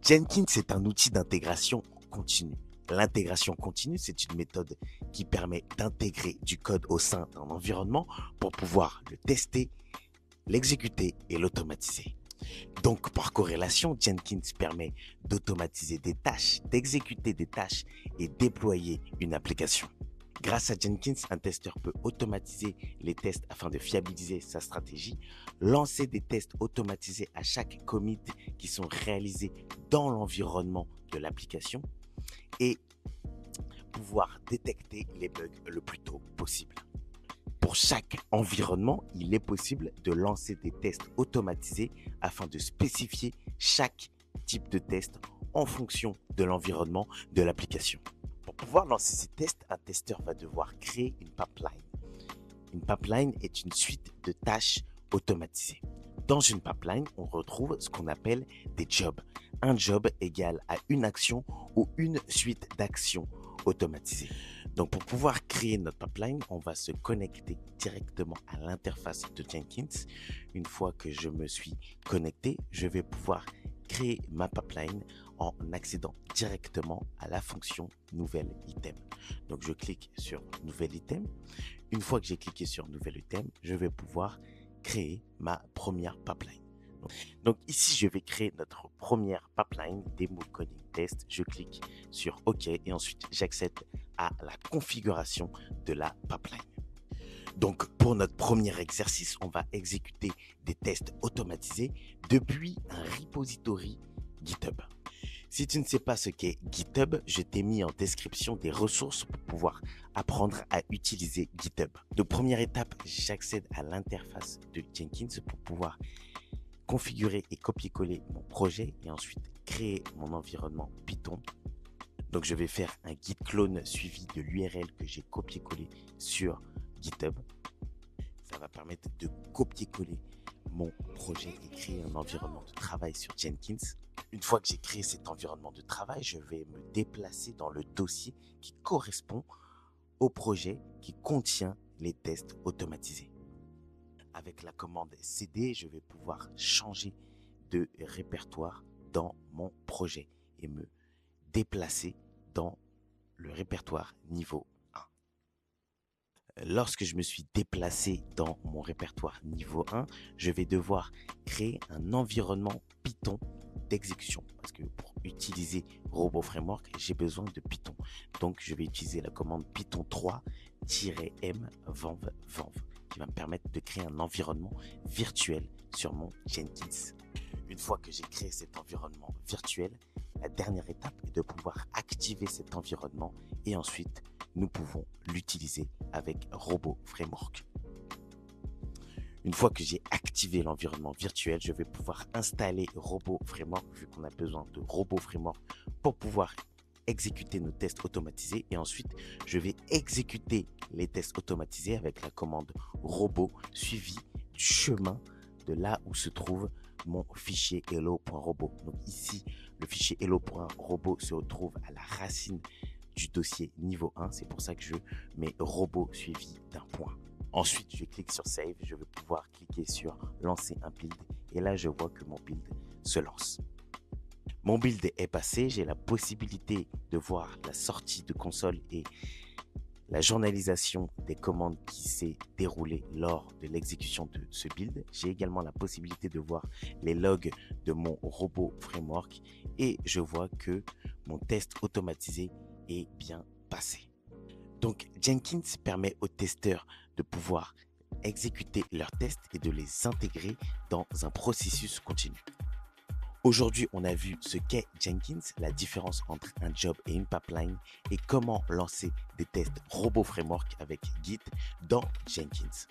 Jenkins est un outil d'intégration continue. L'intégration continue, c'est une méthode qui permet d'intégrer du code au sein d'un environnement pour pouvoir le tester, l'exécuter et l'automatiser. Donc, par corrélation, Jenkins permet d'automatiser des tâches, d'exécuter des tâches et déployer une application. Grâce à Jenkins, un testeur peut automatiser les tests afin de fiabiliser sa stratégie, lancer des tests automatisés à chaque commit qui sont réalisés dans l'environnement de l'application et pouvoir détecter les bugs le plus tôt possible. Pour chaque environnement, il est possible de lancer des tests automatisés afin de spécifier chaque type de test en fonction de l'environnement de l'application. Pour pouvoir lancer ces tests, un testeur va devoir créer une pipeline. Une pipeline est une suite de tâches automatisées. Dans une pipeline, on retrouve ce qu'on appelle des jobs. Un job égale à une action ou une suite d'actions automatisées. Donc pour pouvoir créer notre pipeline, on va se connecter directement à l'interface de Jenkins. Une fois que je me suis connecté, je vais pouvoir créer ma pipeline en accédant directement à la fonction nouvel item. Donc je clique sur nouvel item. Une fois que j'ai cliqué sur nouvel item, je vais pouvoir créer ma première pipeline. Donc ici, je vais créer notre première pipeline Demo Coding Test. Je clique sur OK et ensuite j'accède à la configuration de la pipeline. Donc pour notre premier exercice, on va exécuter des tests automatisés depuis un repository GitHub. Si tu ne sais pas ce qu'est GitHub, je t'ai mis en description des ressources pour pouvoir apprendre à utiliser GitHub. Donc première étape, j'accède à l'interface de Jenkins pour pouvoir configurer et copier-coller mon projet et ensuite créer mon environnement Python. Donc je vais faire un git clone suivi de l'URL que j'ai copié-collé sur GitHub. Ça va permettre de copier-coller mon projet et créer un environnement de travail sur Jenkins. Une fois que j'ai créé cet environnement de travail, je vais me déplacer dans le dossier qui correspond au projet qui contient les tests automatisés. Avec la commande cd, je vais pouvoir changer de répertoire dans mon projet et me déplacer dans le répertoire niveau 1. Lorsque je me suis déplacé dans mon répertoire niveau 1, je vais devoir créer un environnement Python d'exécution parce que pour utiliser Robot Framework, j'ai besoin de Python. Donc, je vais utiliser la commande python 3-m venv qui va me permettre de créer un environnement virtuel sur mon Jenkins. Une fois que j'ai créé cet environnement virtuel, la dernière étape est de pouvoir activer cet environnement et ensuite, nous pouvons l'utiliser avec Robot Framework. Une fois que j'ai activé l'environnement virtuel, je vais pouvoir installer Robot Framework vu qu'on a besoin de Robot Framework pour pouvoir exécuter nos tests automatisés et ensuite je vais exécuter les tests automatisés avec la commande robot suivi du chemin de là où se trouve mon fichier hello.robot. Donc ici, le fichier hello.robot se retrouve à la racine du dossier niveau 1. C'est pour ça que je mets robot suivi d'un point. Ensuite, je clique sur Save. Je vais pouvoir cliquer sur Lancer un build. Et là, je vois que mon build se lance. Mon build est passé. J'ai la possibilité de voir la sortie de console et la journalisation des commandes qui s'est déroulée lors de l'exécution de ce build. J'ai également la possibilité de voir les logs de mon robot framework et je vois que mon test automatisé est bien passé. Donc Jenkins permet aux testeurs de pouvoir exécuter leurs tests et de les intégrer dans un processus continu. Aujourd'hui, on a vu ce qu'est Jenkins, la différence entre un job et une pipeline et comment lancer des tests Robot Framework avec Git dans Jenkins.